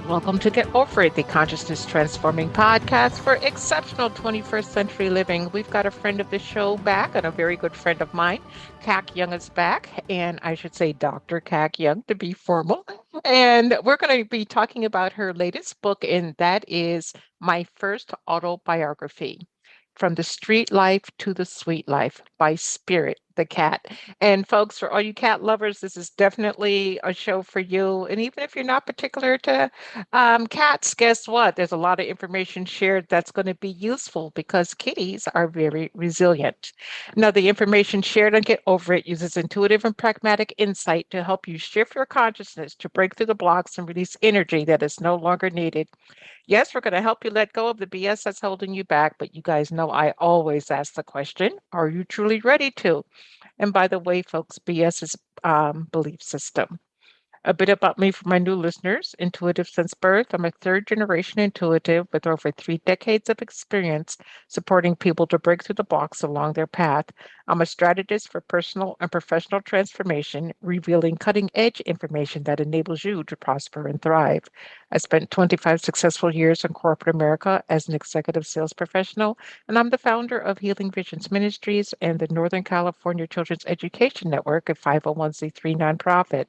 Welcome to Get Over It, the consciousness transforming podcast for exceptional 21st century living. We've got a friend of the show back and a very good friend of mine. Kac Young is back, and I should say Dr. Kac Young to be formal. And we're going to be talking about her latest book, and that is My First Autobiography. From the Street Life to the Sweet Life by Spirit the Cat. And folks, for all you cat lovers, this is definitely a show for you. And even if you're not particular to cats, guess what? There's a lot of information shared that's going to be useful because kitties are very resilient. Now, the information shared on Get Over It uses intuitive and pragmatic insight to help you shift your consciousness to break through the blocks and release energy that is no longer needed. Yes, we're going to help you let go of the BS that's holding you back, but you guys know I always ask the question, are you truly ready to? And by the way, folks, BS is belief system. A bit about me for my new listeners. Intuitive since birth. I'm a third generation intuitive with over 3 decades of experience supporting people to break through the blocks along their path. I'm a strategist for personal and professional transformation, revealing cutting edge information that enables you to prosper and thrive. I spent 25 successful years in corporate America as an executive sales professional, and I'm the founder of Healing Visions Ministries and the Northern California Children's Education Network, a 501c3 nonprofit.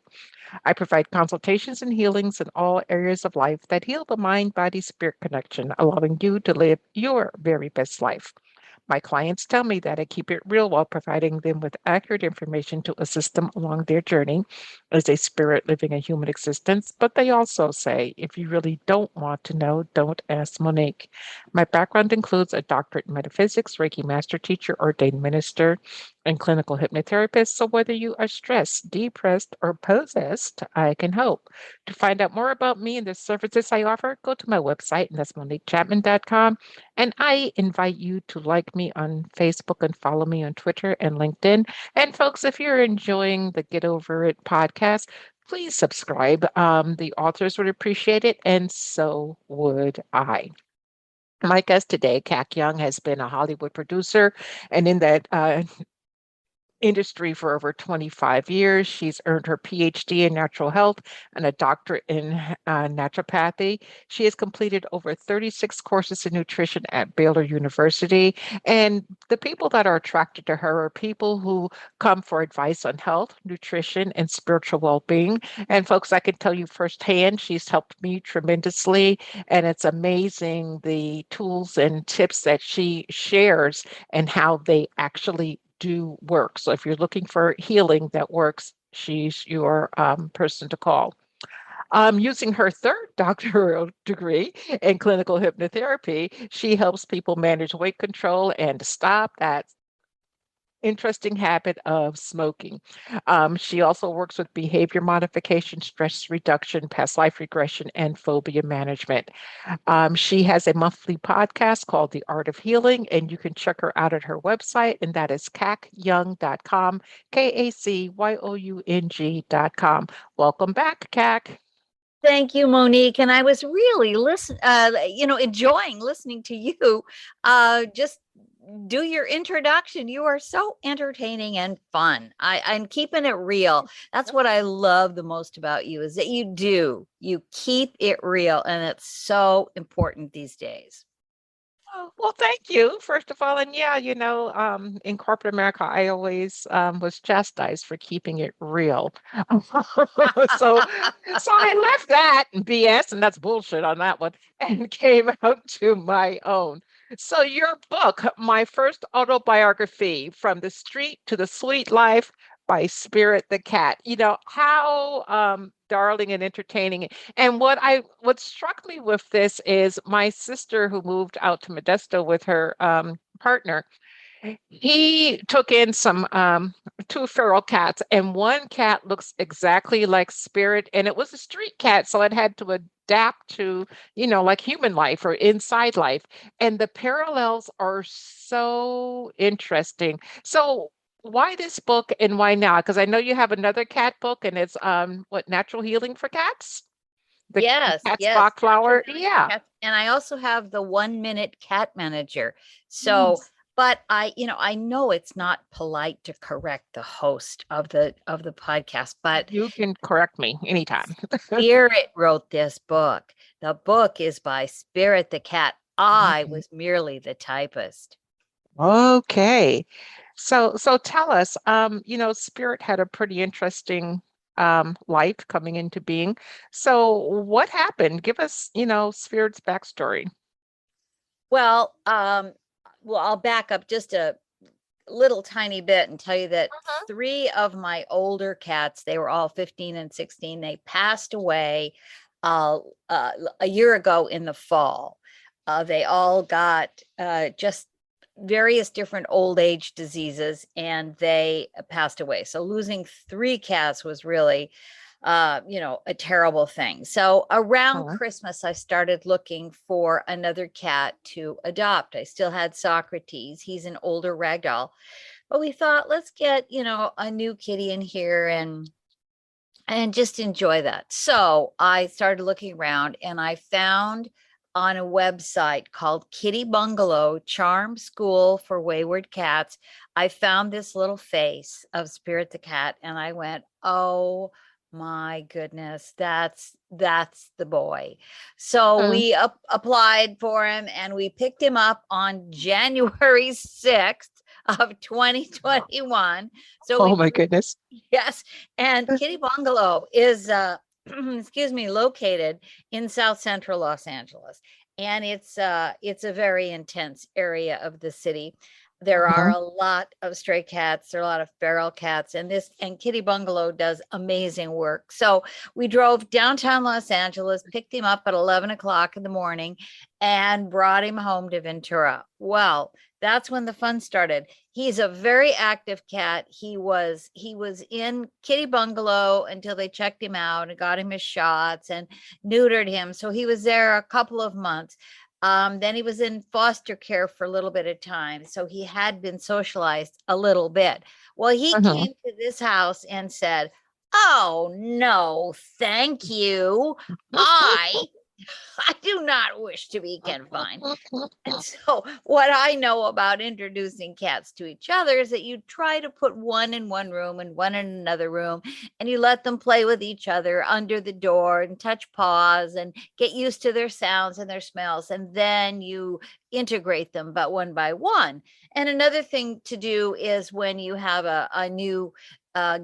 I provide consultations and healings in all areas of life that heal the mind body spirit connection, allowing you to live your very best life. My clients tell me that I keep it real while providing them with accurate information to assist them along their journey as a spirit living a human existence. But they also say, if you really don't want to know, don't ask Monique. My background includes a doctorate in metaphysics, Reiki master teacher, ordained minister, and clinical hypnotherapist. So whether you are stressed, depressed, or possessed, I can help. To find out more about me and the services I offer, go to my website, and that's moniquechapman.com. And I invite you to like me on Facebook and follow me on Twitter and LinkedIn. And folks, if you're enjoying the Get Over It podcast, please subscribe. The authors would appreciate it, and so would I. My guest today, Kac Young, has been a Hollywood producer, and in that industry for over 25 years. She's earned her Ph.D. in natural health and a doctorate in naturopathy. She has completed over 36 courses in nutrition at Baylor University. And the people that are attracted to her are people who come for advice on health, nutrition, and spiritual well being. And folks, I can tell you firsthand, she's helped me tremendously. And it's amazing the tools and tips that she shares and how they actually do work. So if you're looking for healing that works, she's your person to call. Using her third doctoral degree in clinical hypnotherapy, she helps people manage weight control and stop that interesting habit of smoking. She also works with behavior modification, stress reduction, past life regression, and phobia management. She has a monthly podcast called The Art of Healing, and you can check her out at her website, and that is kacyoung.com, KACYOUNG.com. Welcome back, Kac. Thank you, Monique. And I was really enjoying listening to you. Just do your introduction. You are so entertaining and fun. I'm keeping it real. That's what I love the most about you is that you keep it real. And it's so important these days. Oh, well, thank you, first of all. And yeah, in corporate America, I always was chastised for keeping it real. so, so I left that BS, and that's bullshit on that one, and came out to my own. So, your book, My First Autobiography, From the Street to the Sweet Life by Spirit the Cat. How darling and entertaining. And what struck me with this is my sister who moved out to Modesto with her partner. He took in some two feral cats, and one cat looks exactly like Spirit, and it was a street cat, so it had to adapt to, like human life or inside life. And the parallels are so interesting. So why this book and why now? Because I know you have another cat book, and it's what, natural healing for cats? The Yes, cat's yes. Bach flower. Yeah. And I also have the 1 minute cat manager. So But I know it's not polite to correct the host of the podcast, but You can correct me anytime. Spirit wrote this book. The book is by Spirit the cat. I Okay. was merely the typist. Okay. So tell us, Spirit had a pretty interesting life coming into being. So what happened? Give us, Spirit's backstory. Well, I'll back up just a little tiny bit and tell you that three of my older cats, they were all 15 and 16, they passed away uh, a year ago in the fall. They all got just various different old age diseases, and they passed away. So losing three cats was really a terrible thing. So around Uh-huh. Christmas, I started looking for another cat to adopt. I still had Socrates. He's an older ragdoll, but we thought, let's get, a new kitty in here and just enjoy that. So I started looking around and I found on a website called Kitty Bungalow Charm School for Wayward Cats. I found this little face of Spirit the cat and I went, "Oh my goodness, that's the boy." So Hmm. we applied for him and we picked him up on January 6th of 2021. So Oh we my goodness. Yes, and Kitty Bungalow is excuse me, located in South Central Los Angeles. And it's a very intense area of the city. There are Uh-huh. a lot of stray cats, there are a lot of feral cats, and Kitty Bungalow does amazing work. So we drove downtown Los Angeles, picked him up at 11 o'clock in the morning, and brought him home to Ventura. Well, that's when the fun started. He's a very active cat. He was in Kitty Bungalow until they checked him out and got him his shots and neutered him. So he was there a couple of months. Then he was in foster care for a little bit of time. So he had been socialized a little bit. Well, he Uh-huh. came to this house and said, "Oh, no, thank you. I I do not wish to be confined." And so, what I know about introducing cats to each other is that you try to put one in one room and one in another room, and you let them play with each other under the door and touch paws and get used to their sounds and their smells. And then you integrate them, but one by one. And another thing to do is when you have a new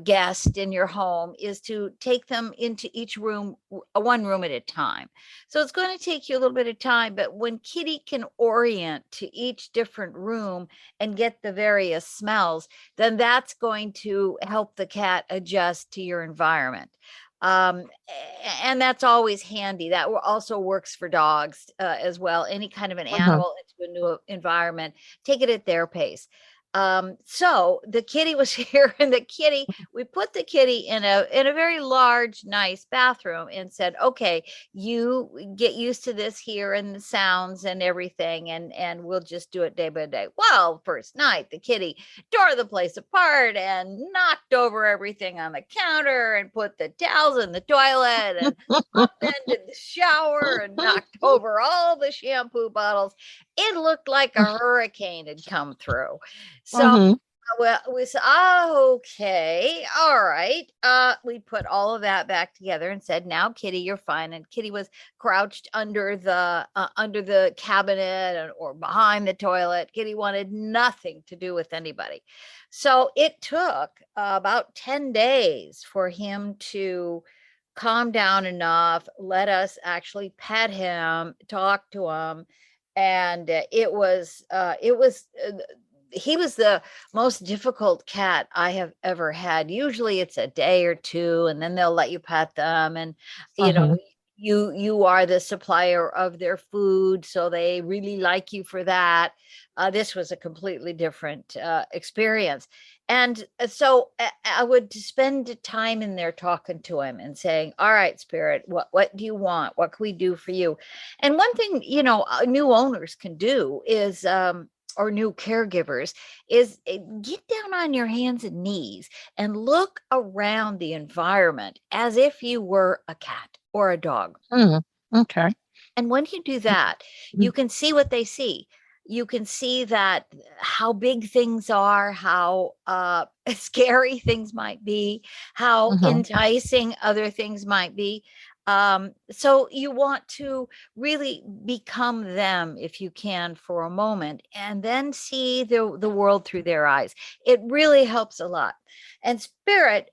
guest in your home is to take them into each room, one room at a time. So it's going to take you a little bit of time, but when Kitty can orient to each different room and get the various smells, then that's going to help the cat adjust to your environment. Um, and that's always handy. That also works for dogs as well. Any kind of an Uh-huh. animal into a new environment, take it at their pace. So the kitty was here, and we put the kitty in a very large, nice bathroom and said, "Okay, you get used to this here and the sounds and everything, and we'll just do it day by day." Well, first night, the kitty tore the place apart and knocked over everything on the counter and put the towels in the toilet and upended the shower and knocked over all the shampoo bottles. It looked like a hurricane had come through. So Uh-huh. well, we said, "Oh, okay, all right." We put all of that back together and said, "Now, Kitty, you're fine." And Kitty was crouched under the cabinet or behind the toilet. Kitty wanted nothing to do with anybody. So it took about 10 days for him to calm down enough, let us actually pet him, talk to him, and he was the most difficult cat I have ever had. Usually it's a day or two and then they'll let you pet them, and you know Uh-huh. you are the supplier of their food, so they really like you for that. This was a completely different experience. And so I would spend time in there talking to him and saying, "All right, Spirit, what do you want? What can we do for you?" And one thing, new owners can do is or new caregivers is get down on your hands and knees and look around the environment as if you were a cat or a dog. Hmm. Okay. And when you do that, you can see what they see. you can see that how big things are, how scary things might be, how Hmm. enticing other things might be. So you want to really become them if you can for a moment, and then see the world through their eyes. It really helps a lot. And Spirit,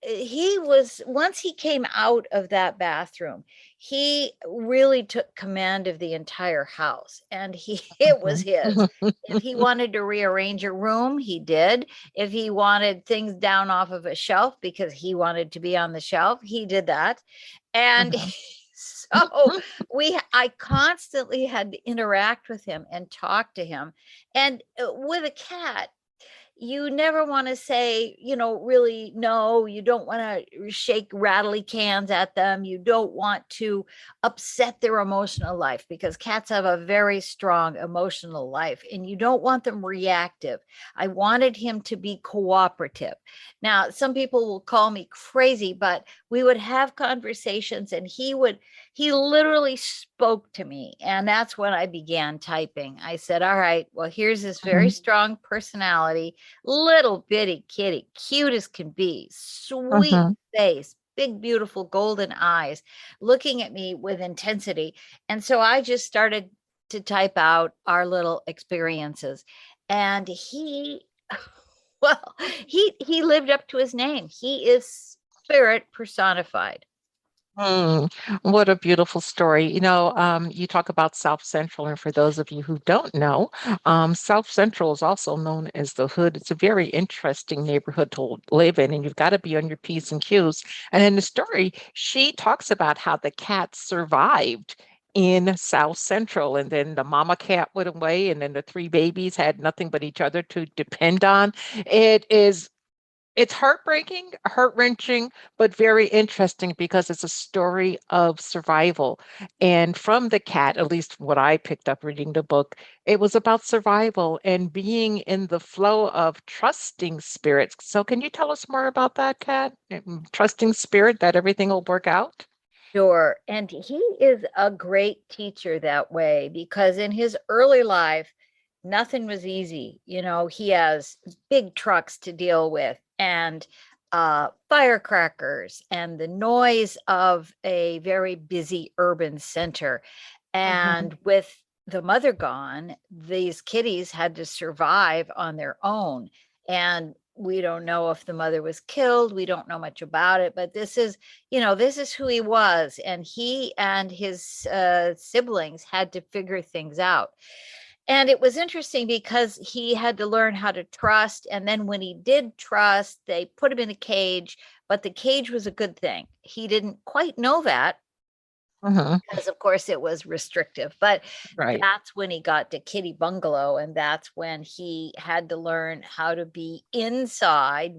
he was, once he came out of that bathroom, he really took command of the entire house, and he it was his. If he wanted to rearrange a room, he did. If he wanted things down off of a shelf because he wanted to be on the shelf, he did that. And Hmm. so I constantly had to interact with him and talk to him. And with a cat, you never want to say, really, no, you don't want to shake rattly cans at them. You don't want to upset their emotional life, because cats have a very strong emotional life, and you don't want them reactive. I wanted him to be cooperative. Now, some people will call me crazy, but we would have conversations, and he literally spoke to me. And that's when I began typing. I said, all right, well, here's this very strong personality, little bitty kitty, cute as can be, sweet Hmm. face, big, beautiful golden eyes, looking at me with intensity. And so I just started to type out our little experiences. And he, well, he lived up to his name. He is spirit personified. Mm, what a beautiful story. You talk about South Central, and for those of you who don't know, South Central is also known as the Hood. It's a very interesting neighborhood to live in, and you've got to be on your P's and Q's. And in the story, she talks about how the cat survived in South Central, and then the mama cat went away, and then the three babies had nothing but each other to depend on. It is it's heartbreaking, heart-wrenching, but very interesting because it's a story of survival. And from the cat, at least what I picked up reading the book, it was about survival and being in the flow of trusting spirits. So can you tell us more about that, Cat? Trusting spirit that everything will work out? Sure. And he is a great teacher that way, because in his early life, nothing was easy. He has big trucks to deal with, and firecrackers, and the noise of a very busy urban center. Hmm. And with the mother gone, these kitties had to survive on their own. And we don't know if the mother was killed. We don't know much about it, but this is who he was. And he and his siblings had to figure things out. And it was interesting because he had to learn how to trust. And then when he did trust, they put him in a cage, but the cage was a good thing. He didn't quite know that, Hmm. because of course it was restrictive. But Right. that's when he got to Kitty Bungalow, and that's when he had to learn how to be inside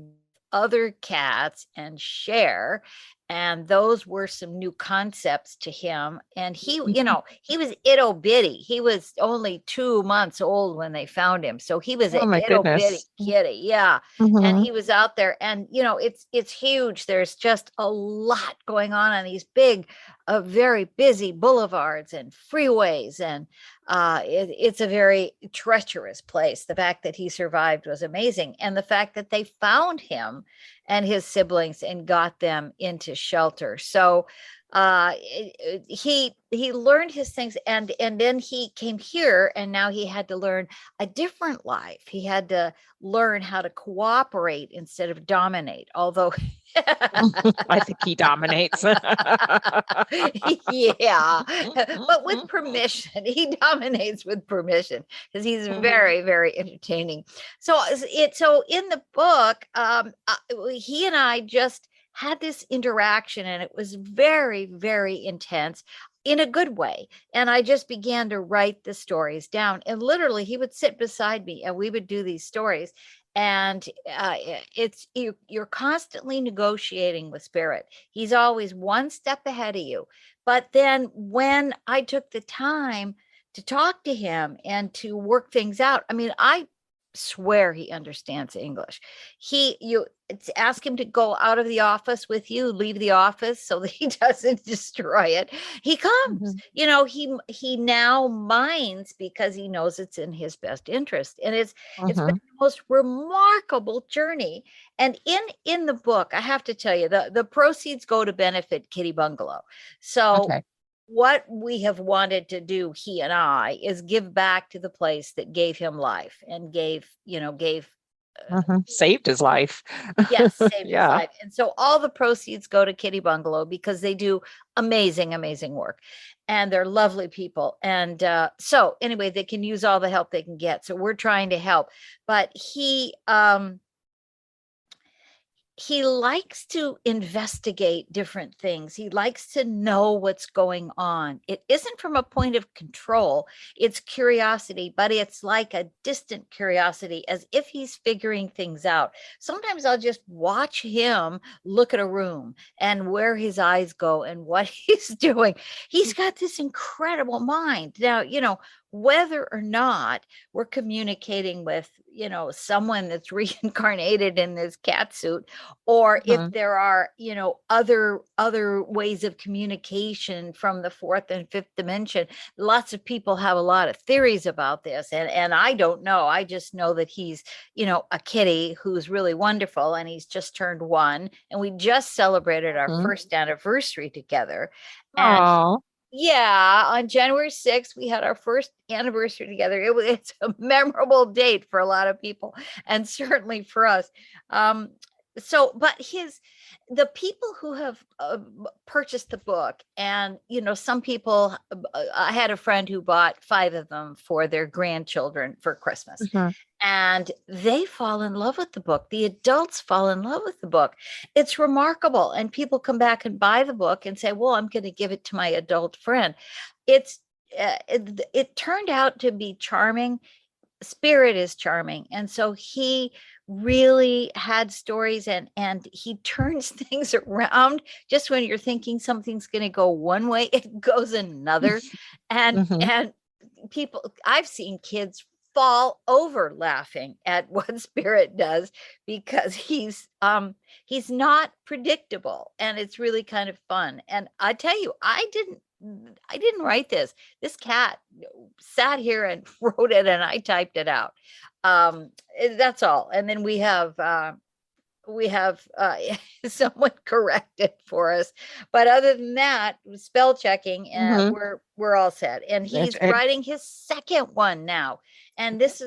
other cats and share. And those were some new concepts to him. And he was ittle bitty. He was only 2 months old when they found him. So he was Oh a my ittle bitty goodness. kitty. Yeah. And Hmm. he was out there, and it's huge. There's just a lot going on these big, very busy boulevards and freeways. And it's a very treacherous place. The fact that he survived was amazing. And the fact that they found him and his siblings and got them into shelter. So he learned his things, and then he came here, and now he had to learn a different life. He had to learn how to cooperate instead of dominate, although I think he dominates. yeah, but with permission. He dominates with permission, because he's Mhm. very, very entertaining. So in the book, he and I just had this interaction, and it was very, very intense in a good way. And I just began to write the stories down, and literally he would sit beside me, and we would do these stories. And you're constantly negotiating with spirit. He's always one step ahead of you. But then when I took the time to talk to him and to work things out, I mean, I swear he understands English. You ask him to go out of the office with you, leave the office so that he doesn't destroy it. He comes. Mhm. He now minds because he knows it's in his best interest. And it's been Mhm. the most remarkable journey. And in the book, I have to tell you, the proceeds go to benefit Kitty Bungalow. So Okay. what we have wanted to do, he and I, is give back to the place that gave him life and gave Saved his life. yes, saved his Yeah. life. And so all the proceeds go to Kitty Bungalow because they do amazing, amazing work. And they're lovely people. And so anyway, they can use all the help they can get. So we're trying to help. But he likes to investigate different things. He likes to know what's going on. It isn't from a point of control, it's curiosity, but it's like a distant curiosity, as if he's figuring things out. Sometimes I'll just watch him look at a room and where his eyes go and what he's doing. He's got this incredible mind. Now, whether or not we're communicating with, someone that's reincarnated in this cat suit, or if Mhm. there are other ways of communication from the fourth and fifth dimension. Lots of people have a lot of theories about this, and I don't know. I just know that he's a kitty who's really wonderful, and he's just turned 1, and we just celebrated our Mhm. first anniversary together. And Oh. yeah, on January 6th, we had our first anniversary together. It's a memorable date for a lot of people, and certainly for us. Um, but the people who have purchased the book, and some people, I had a friend who bought 5 of them for their grandchildren for Christmas, Mhm. and they fall in love with the book. The adults fall in love with the book. It's remarkable. And people come back and buy the book and say, well, I'm going to give it to my adult friend. It turned out to be charming. Spirit is charming. And so he really had stories, and he turns things around. Just when you're thinking something's going to go one way, it goes another. and Mhm. and people, I've seen kids fall over laughing at what Spirit does, because he's not predictable, and it's really kind of fun. And I tell you, I didn't write this. This cat sat here and wrote it, and I typed it out. That's all. And then we have someone correct it for us, but other than that, spell checking, and Mhm. we're all set. And he's And writing his second one now, and this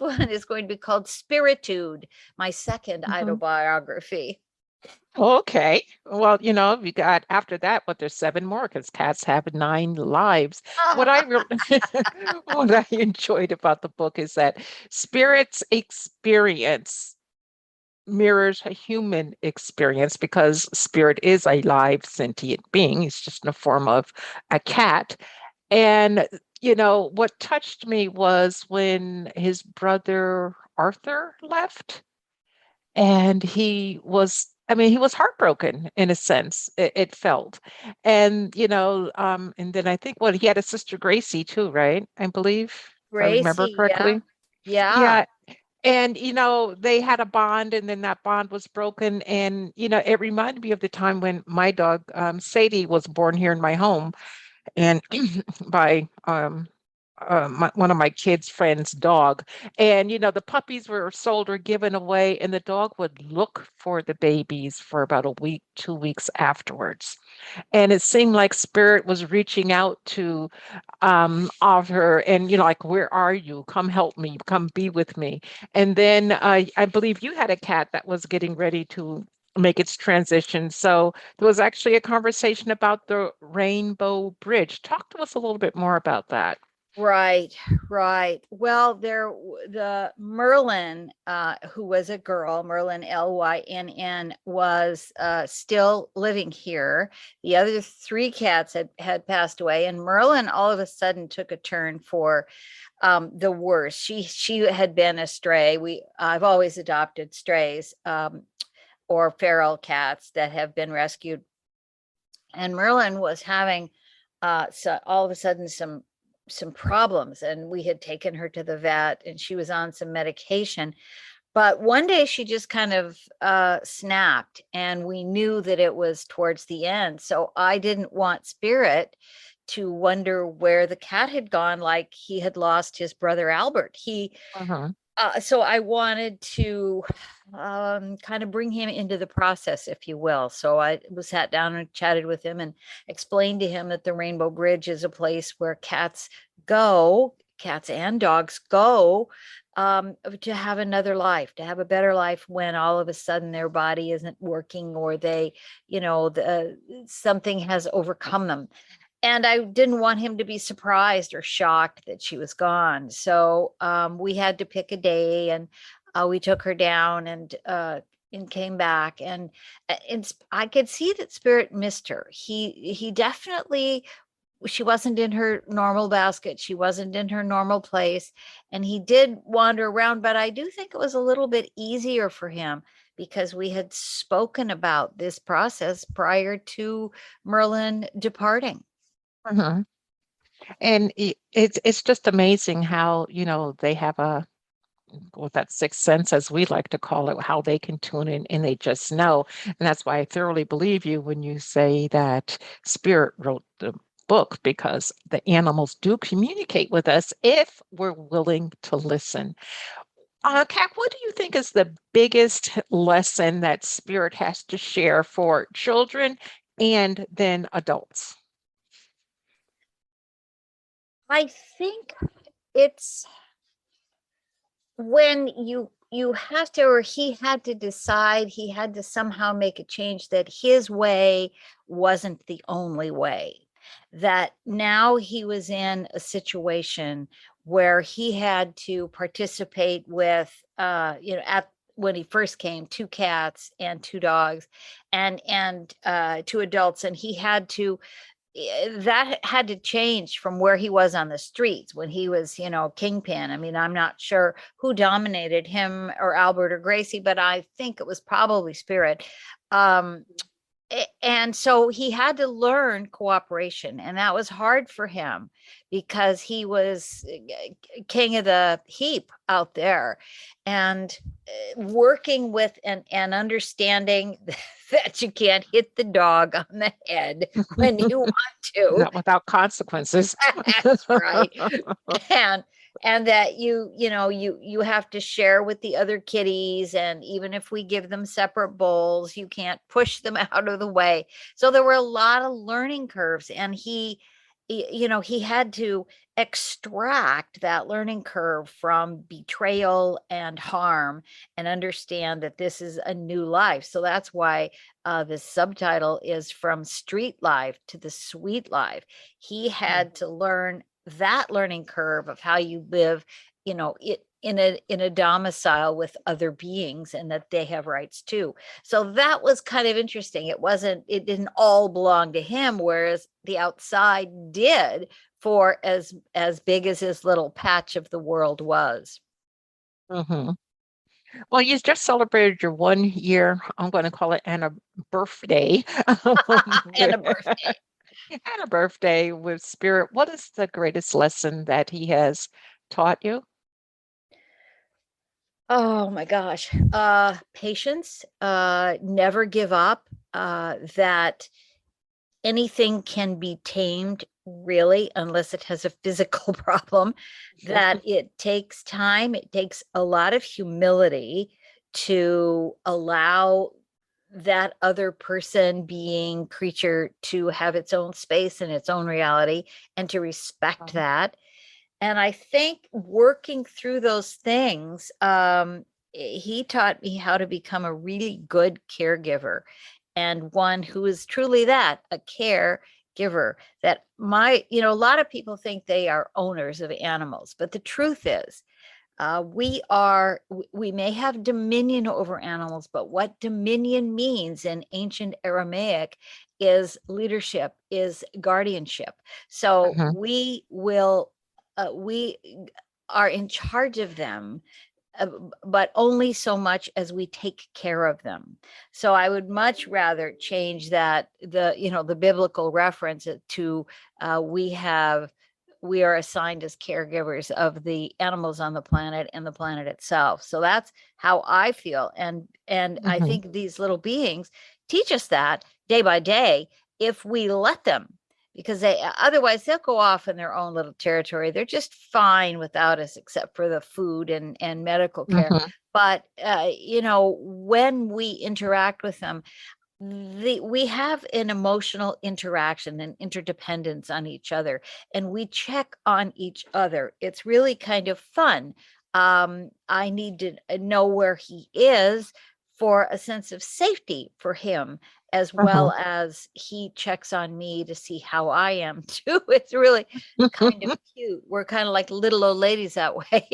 one is going to be called Spiritude, my second mhm. autobiography. Okay. Well, we got after that, but there's 7 more because cats have 9 lives. What I really, what I enjoyed about the book is that spirit's experience mirrors a human experience because spirit is a live sentient being. It's just in the form of a cat. And, what touched me was when his brother Arthur left. And he was heartbroken in a sense, it felt. And, and then I think, he had a sister Gracie too, right? I believe, if I remember Gracie, yeah, correctly. yeah. Yeah. And, they had a bond, and then that bond was broken. And, it reminded me of the time when my dog, Sadie, was born here in my home, and by one of my kids' friends' dog. And, the puppies were sold or given away, and the dog would look for the babies for about a week, 2 weeks afterwards. And it seemed like spirit was reaching out to of her, and like, where are you? Come help me, come be with me. And then I believe you had a cat that was getting ready to make its transition. So there was actually a conversation about the Rainbow Bridge. Talk to us a little bit more about that. Right, right. Well, the Merlin, who was a girl, Merlin, Lynn, was still living here. The other 3 cats had passed away, and Merlin all of a sudden took a turn for the worst. She had been a stray. I've always adopted strays, or feral cats that have been rescued, and Merlin was having so all of a sudden some some problems, and we had taken her to the vet and she was on some medication. But one day she just kind of snapped, and we knew that it was towards the end. So I didn't want Spirit to wonder where the cat had gone, like he had lost his brother Albert. Uh-huh. So I wanted to kind of bring him into the process, if you will. So I was sat down and chatted with him and explained to him that the Rainbow Bridge is a place where cats go, cats and dogs go, to have another life, to have a better life when all of a sudden their body isn't working, or they, something has overcome them. And I didn't want him to be surprised or shocked that she was gone. So we had to pick a day, and we took her down and came back. And I could see that Spirit missed her. He definitely, she wasn't in her normal basket. She wasn't in her normal place. And he did wander around, but I do think it was a little bit easier for him because we had spoken about this process prior to Merlin departing. Uh-huh. And it's just amazing how, they have a with that sixth sense, as we like to call it, how they can tune in and they just know. And that's why I thoroughly believe you when you say that Spirit wrote the book, because the animals do communicate with us if we're willing to listen. Kat, what do you think is the biggest lesson that Spirit has to share for children and then adults? I think it's when you have to, or he had to decide, he had to somehow make a change, that his way wasn't the only way, that now he was in a situation where he had to participate with at when he first came, two cats and two dogs and two adults, and he had to, that had to change from where he was on the streets when he was, kingpin. I mean, I'm not sure who dominated him, or Albert or Gracie, but I think it was probably Spirit. Um, and so he had to learn cooperation, and that was hard for him because he was king of the heap out there, and working with and understanding that you can't hit the dog on the head when you want to. Not without consequences. That's right. and and that you have to share with the other kitties, and even if we give them separate bowls, you can't push them out of the way. So there were a lot of learning curves, and he had to extract that learning curve from betrayal and harm, and understand that this is a new life. So that's why the subtitle is From Street Life to the Sweet Life. He had to learn that learning curve of how you live, in a domicile with other beings, and that they have rights too. So that was kind of interesting. It didn't all belong to him, whereas the outside did, for as big as his little patch of the world was. Hmm. Well, you just celebrated your 1 year, I'm going to call it birthday, And a with, birthday. and a birthday with Spirit. What is the greatest lesson that he has taught you? Oh my gosh. Patience, never give up, that anything can be tamed, really, unless it has a physical problem, that it takes time, it takes a lot of humility to allow that other person, being, creature, to have its own space and its own reality, and to respect that. And I think working through those things, he taught me how to become a really good caregiver, and one who is truly that, a caregiver. That a lot of people think they are owners of animals, but the truth is, we may have dominion over animals, but what dominion means in ancient Aramaic is leadership, is guardianship. So Mhm. we are in charge of them, uh, but only so much as we take care of them. So I would much rather change that, the biblical reference to, we have we are assigned as caregivers of the animals on the planet and the planet itself. So that's how I feel. And I Hmm. think these little beings teach us that day by day if we let them, because they otherwise they'll go off in their own little territory. They're just fine without us, except for the food and medical care. Hmm. But when we interact with them, we have an emotional interaction and interdependence on each other, and we check on each other. It's really kind of fun. I need to know where he is for a sense of safety for him, as well Hmm. as he checks on me to see how I am too. It's really kind of cute. We're kind of like little old ladies that way,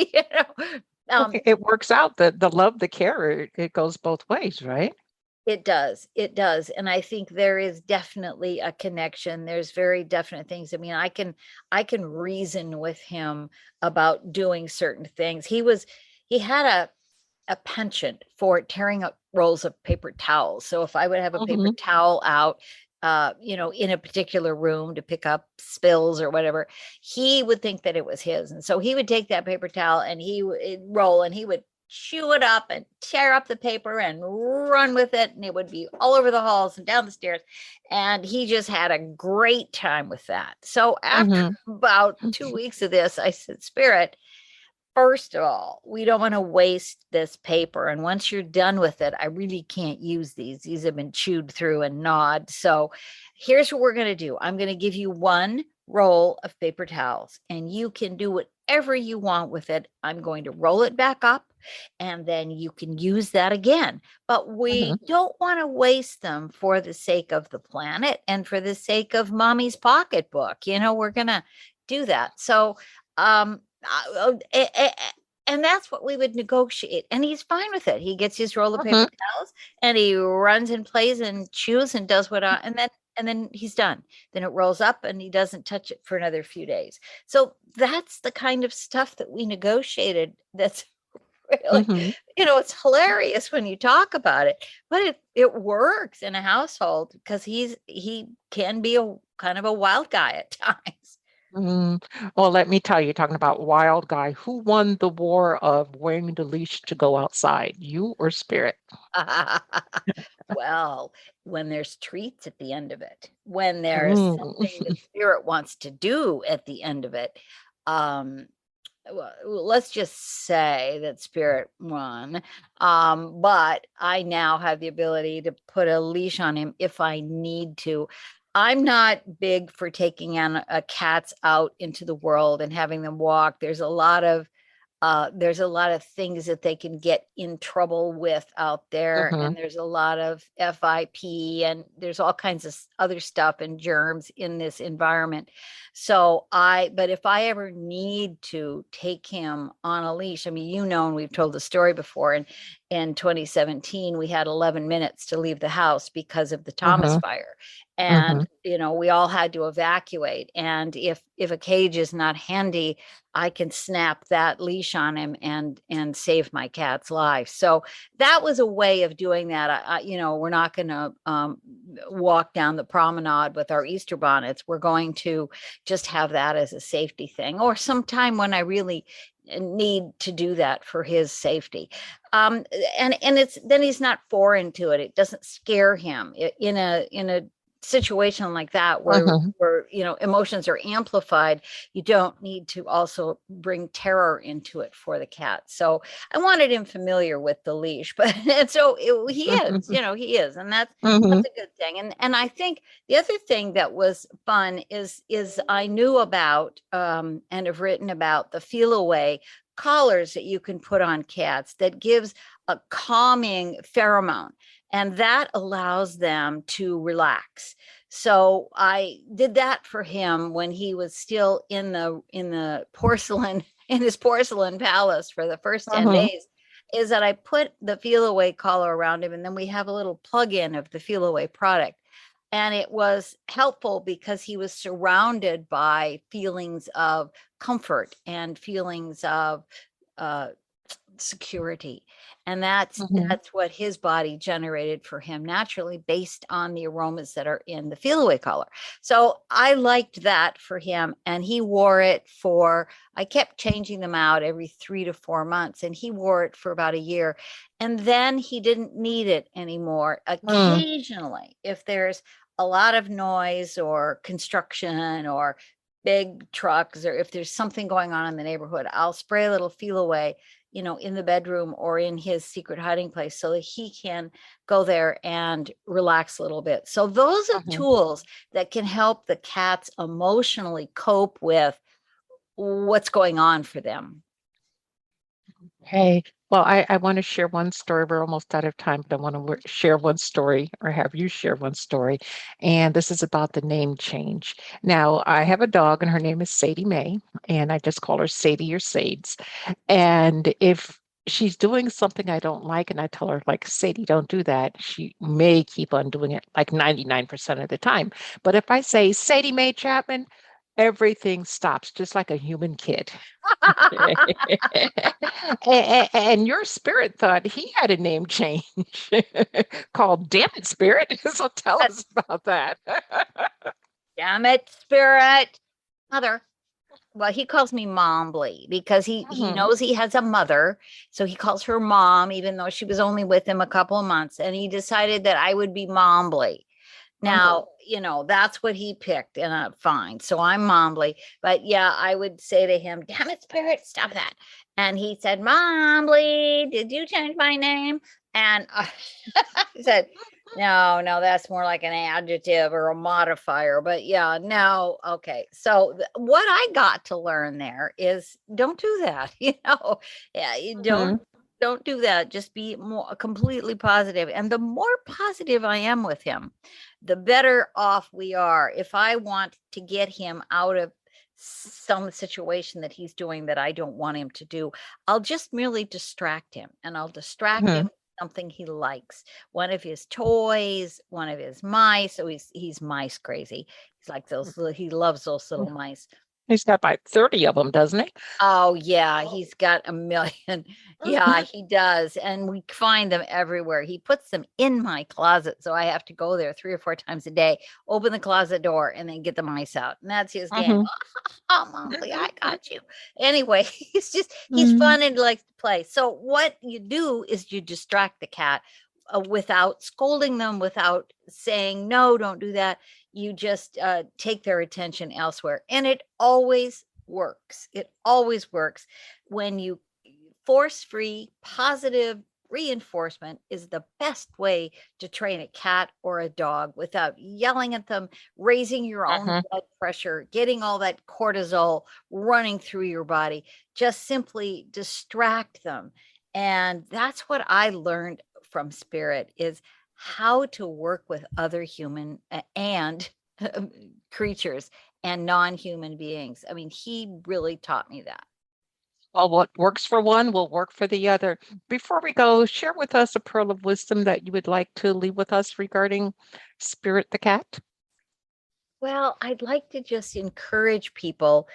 It works out. The love, the care, it goes both ways, right? It does. It does. And I think there is definitely a connection. There's very definite things. I mean, I can reason with him about doing certain things. He had a penchant for tearing up rolls of paper towels. So if I would have a paper Hmm. towel out, in a particular room to pick up spills or whatever, he would think that it was his. And so he would take that paper towel and he would roll and he would chew it up and tear up the paper and run with it. And it would be all over the halls and down the stairs. And he just had a great time with that. So after Hmm. about 2 weeks of this, I said, Spirit, first of all, we don't want to waste this paper. And once you're done with it, I really can't use these. These have been chewed through and gnawed. So here's what we're going to do. I'm going to give you one roll of paper towels and you can do whatever you want with it. I'm going to roll it back up and then you can use that again. But we Hmm. don't want to waste them for the sake of the planet and for the sake of mommy's pocketbook. We're going to do that. So, and that's what we would negotiate. And he's fine with it. He gets his roll of paper Hmm. towels and he runs and plays and chews and does and then he's done. Then it rolls up and he doesn't touch it for another few days. So that's the kind of stuff that we negotiated. That's really, Hmm. it's hilarious when you talk about it, but it works in a household because he can be a kind of a wild guy at times. Mm. Well, let me tell you, talking about wild guy, who won the war of wearing the leash to go outside, you or Spirit? Well, when there's treats at the end of it, when there's Mm. something that Spirit wants to do at the end of it, um, let's just say that Spirit won. But I now have the ability to put a leash on him if I need to. I'm not big for taking on cats out into the world and having them walk. There's a lot of things that they can get in trouble with out there, Hmm. and there's a lot of FIP, and there's all kinds of other stuff and germs in this environment. But if I ever need to take him on a leash, I mean, and we've told the story before, and in 2017 we had 11 minutes to leave the house because of the Thomas Hmm. fire, Hmm. and we all had to evacuate. And if a cage is not handy, I can snap that leash on him and save my cat's life. So that was a way of doing that. We're not going to walk down the promenade with our Easter bonnets. We're going to just have that as a safety thing, or sometime when I really need to do that for his safety. Um, and it's then he's not foreign to it. It doesn't scare him in a situation like that Hmm. where emotions are amplified. You don't need to also bring terror into it for the cat. So I wanted him familiar with the leash, but and so he is, he is, and that's Hmm. a good thing. And I think the other thing that was fun is I knew about and have written about the Feel Away collars that you can put on cats that gives a calming pheromone, and that allows them to relax. So I did that for him when he was still in the porcelain in his porcelain palace for the first 10 Hmm. days, is that I put the Feel Away collar around him, and then we have a little plug-in of the Feel Away product. And it was helpful because he was surrounded by feelings of comfort and feelings of uh, security. And that's Hmm. what his body generated for him naturally based on the aromas that are in the feel away color. So I liked that for him, and he wore it for, I kept changing them out every 3 to 4 months, and he wore it for about a year, and then he didn't need it anymore. Mm. Occasionally, if there's a lot of noise or construction or big trucks, or if there's something going on in the neighborhood, I'll spray a little feel away, in the bedroom or in his secret hiding place so that he can go there and relax a little bit. So those are Mhm. tools that can help the cats emotionally cope with what's going on for them. Hey, well, I want to share one story. We're almost out of time, but I want to share one story or have you share one story. And this is about the name change. Now, I have a dog and her name is Sadie Mae, and I just call her Sadie or Sades. And if she's doing something I don't like and I tell her, like, Sadie, don't do that, she may keep on doing it like 99% of the time. But if I say, Sadie Mae Chapman, everything stops, just like a human kid. And your spirit thought he had a name change called Damn It Spirit. So tell us about that. Damn it, Spirit. Mother. Well, he calls me Mombly because he Mhm, knows he has a mother. So he calls her mom, even though she was only with him a couple of months. And he decided that I would be Mombly. mhm. Now, that's what he picked, and fine. So I'm Mombly. But yeah, I would say to him, damn it, Spirit, stop that. And he said, Mombly, did you change my name? And I said, no, no, that's more like an adjective or a modifier. But yeah, no, okay. So what I got to learn there is don't do that. Yeah, you don't Mhm, don't do that. Just be more completely positive. And the more positive I am with him, the better off we are. If I want to get him out of some situation that he's doing that I don't want him to do, I'll just merely distract him, and I'll distract him mhm. with something he likes. One of his toys, one of his mice. So he's mice crazy. He's like he loves those little mice. He's got about 30 of them, doesn't he? Oh, yeah, he's got a million. Yeah, he does, and we find them everywhere. He puts them in my closet, so I have to go there 3 or 4 times a day, open the closet door, and then get the mice out, and that's his game. Mhm, "Oh, Momly, I got you." Anyway, he's mhm, fun and likes to play. So what you do is you distract the cat, without scolding them, without saying, "No, don't do that." You just, take their attention elsewhere, and it always works. It always works when you force free, positive reinforcement is the best way to train a cat or a dog without yelling at them, raising your own mhm. blood pressure, getting all that cortisol running through your body. Just simply distract them. And that's what I learned from Spirit is how to work with other human and creatures and non-human beings. I mean, he really taught me that. Well, what works for one will work for the other. Before we go, share with us a pearl of wisdom that you would like to leave with us regarding Spirit the cat. Well, I'd like to just encourage people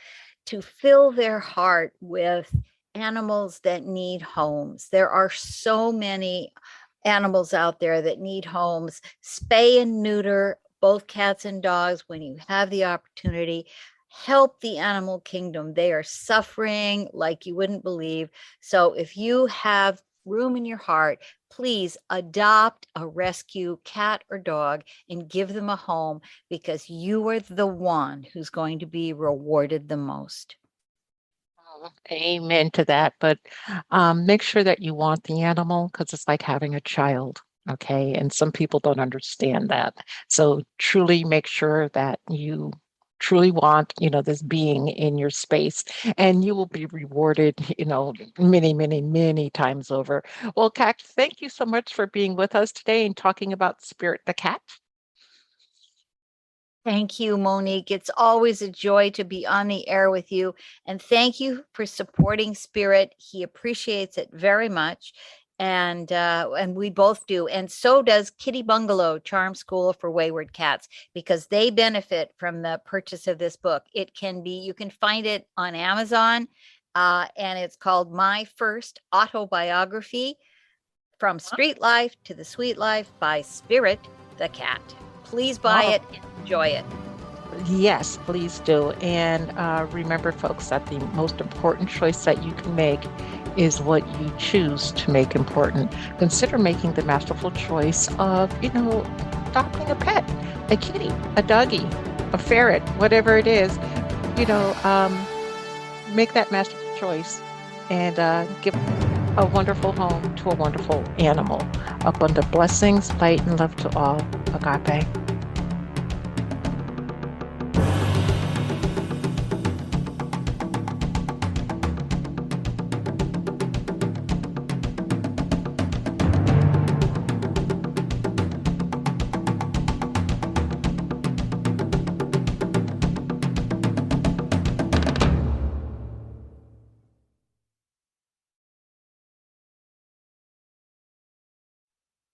to fill their heart with animals that need homes. There are so many animals out there that need homes. Spay and neuter both cats and dogs when you have the opportunity. Help the animal kingdom. They are suffering like you wouldn't believe. So if you have room in your heart, please adopt a rescue cat or dog and give them a home, because you are the one who's going to be rewarded the most. Amen to that. But make sure that you want the animal because it's like having a child. Okay. And some people don't understand that. So truly make sure that you truly want, this being in your space and you will be rewarded, many, many, many times over. Well, Kat, thank you so much for being with us today and talking about Spirit the cat. Thank you, Monique. It's always a joy to be on the air with you. And thank you for supporting Spirit. He appreciates it very much. And we both do. And so does Kitty Bungalow Charm School for Wayward Cats, because they benefit from the purchase of this book. You can find it on Amazon. and it's called My First Autobiography, From Street Life to the Sweet Life by Spirit the Cat. Please buy Oh. it and enjoy it. Yes, please do. And remember, folks, that the most important choice that you can make is what you choose to make important. Consider making the masterful choice of, adopting a pet, a kitty, a doggy, a ferret, whatever it is. Make that masterful choice and give a wonderful home to a wonderful animal. Abundant blessings, light, and love to all. Agape.